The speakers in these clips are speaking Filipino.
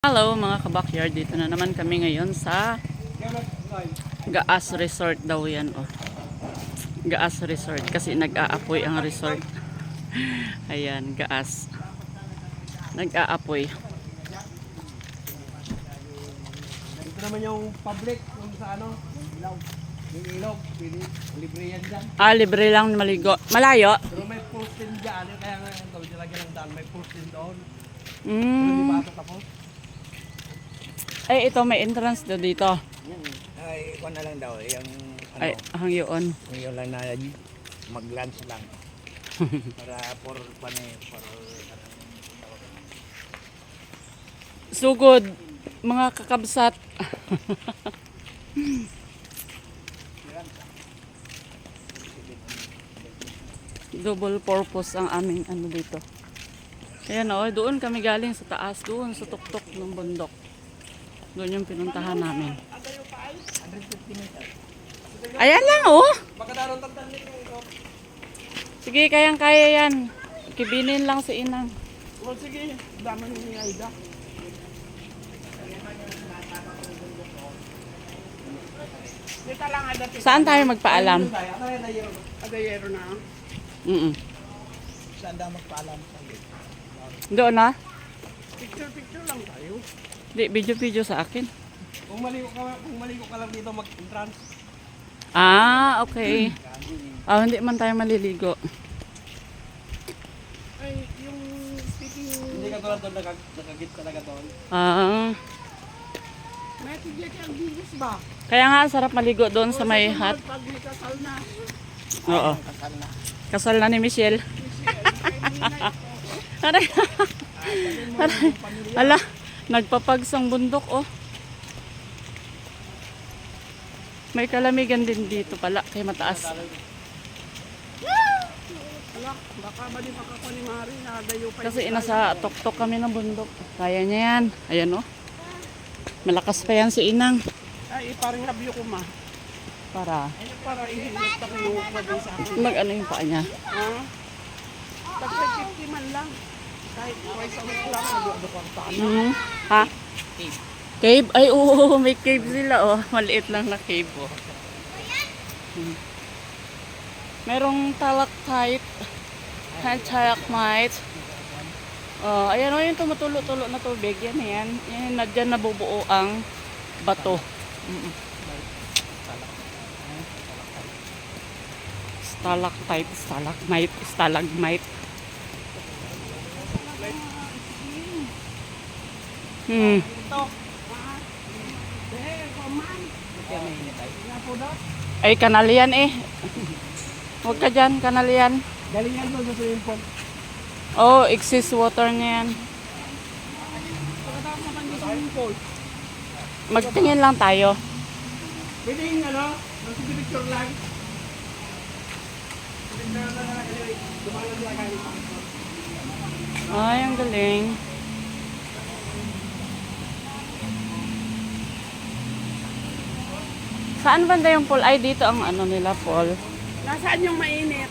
Hello mga kabakyard, dito na naman kami ngayon sa Gaas Resort daw yan. Oh. Gaas Resort kasi nag-aapoy ang resort. Ayan, Gaas. Nag-aapoy. Ito naman yung public kung sa ano, ilaw. Yung ilaw, libre yan dyan. Ah, libre lang maligo. Malayo? Pero may post din dyan, kaya nga yung gawin nilagyan ng daan, may post din doon. Pero di Mm. ba ito tapos? Ay, ito may entrance daw dito. Ay, ikuan na lang daw, yung ano, Ay, ang yun. yung lang na mag-lunch lang. Para for Sugod, mga kakabsat. Double purpose ang aming ano dito. Ayan o, doon kami galing sa taas, doon sa tuktok ng bundok. Doon yung pinuntahan namin. Ayan lang oh. Baka daron tagtanin ito. Sige, kayang-kaya yan. Kibinin lang si Inang. O sige, dami ni Aida. Dito lang ada. Saan tayo magpaalam? Adayero na. Saan daw magpaalam? Doon na? Picture lang tayo. Di, video-video sa akin. Kung maligo ka lang dito mag-entrance. Ah, okay. Ah, hindi man tayo maliligo. Ay, yung speaking... Hindi ka tulad doon, nakagit talaga doon. Ah, May tigyan ang bigis ba? kaya nga sarap maligo doon sa may hut. Pag may kasal na. Oo. Kasal na ni Michelle. Aray. Aray. Ala, nagpapagsang bundok oh. May kalamigan din dito pala, kay mataas. Ala, baka ba di makakwa ni Mari na dayo pa. Kasi inasa tok-tok kami ng bundok. Kaya niya yan. Ayan oh. Malakas pa yan si Inang. Ay, parang habyo ko ma. Para Para ihilot na kayo sa akin. mag-ano yung paa niya. Ha? Tagsa 50 man lang. Kahit twice a week lang, mag-ano kang paan. Ha? Cave? Ay, oo, may cave sila, oh. Maliit lang na cave, oh. Merong stalactite, stalagmite. Oh, ayan, oh, yung tumutulo-tulo na tubig. Yan. Yan, na dyan nabubuo ang bato. Stalactite, stalagmite. Ito. Ay, kanal yan eh. Huwag ka dyan, kanal yan. Galing yan doon sa swimming pool. Oh, excess water niya yan. Pagkatapos naman yung swimming pool. Magtingin lang tayo. Pwede yung ano, picture lang. Ay, ang galing. Saan banda yung pool? Ay, dito ang ano nila, pool. Nasaan yung mainit?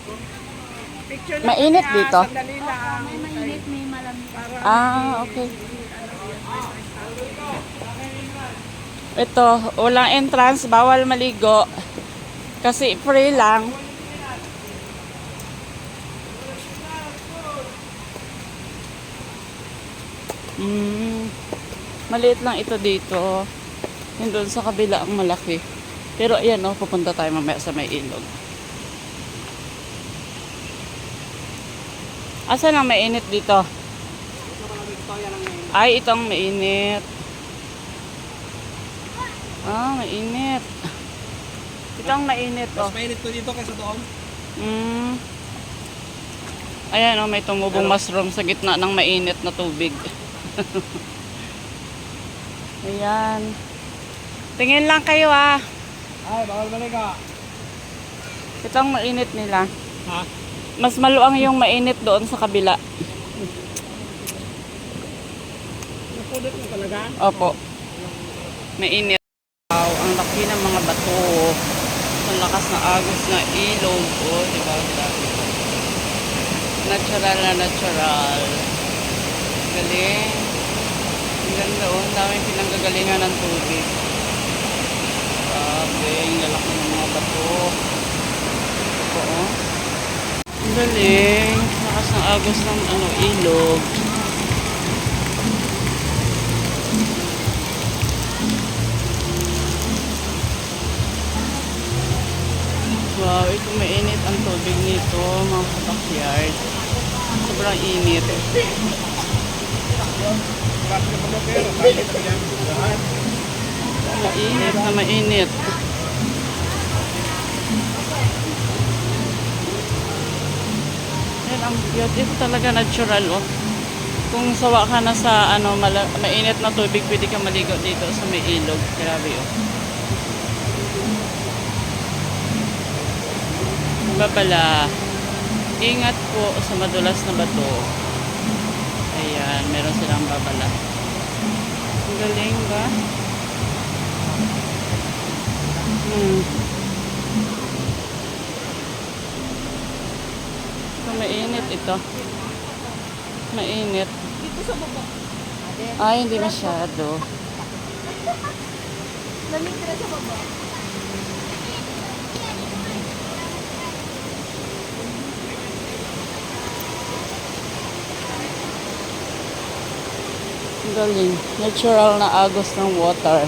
Picture lang. Mainit kaya, dito? Sandali lang. May mainit, may malamig. Ah, okay. Ito, walang entrance, bawal maligo. Kasi free lang. Maliit lang ito dito. Yung doon sa kabila ang malaki. Pero ayan oh, pupunta tayo mamaya sa may ilog. Asan ang mainit dito? Ay, itong mainit. Ah, mainit. Itong mainit oh. Mas mainit to dito kaysa doon. Ayan oh, may tumubong mushroom sa gitna ng mainit na tubig. Ayan. Tingin lang kayo ah. Ay, bawal maliga. Itong mainit nila. Ha? Mas maluang yung mainit doon sa kabila. Napudot mo talaga? Opo. Mainit. Wow, ang laki ng mga bato. Ang lakas na agos na ilog. Oh, diba? Natural na natural. Galing. ganda oh. Ang daming pinanggagalingan ng tubig. Grabe, ang lalaki ng mga bato. Ito oh. Ang galing. Lakas ng agos ng ilog. Wow, ito mainit ang tubig nito, mga backyard. Sobrang init. Mainit na mainit. Yan ang cute. Ito talaga natural oh. Kung sawa ka na sa mainit na tubig, pwede ka maligo dito sa may ilog. Grabe oh. Babala. Ingat po sa madulas na bato. Ayan, meron silang babala. Ang galing ba? Ito mainit ito. Mainit. Dito sa baba. Ay, hindi masyado. Lamig na sa baba. Ang galing. Natural na agos ng water.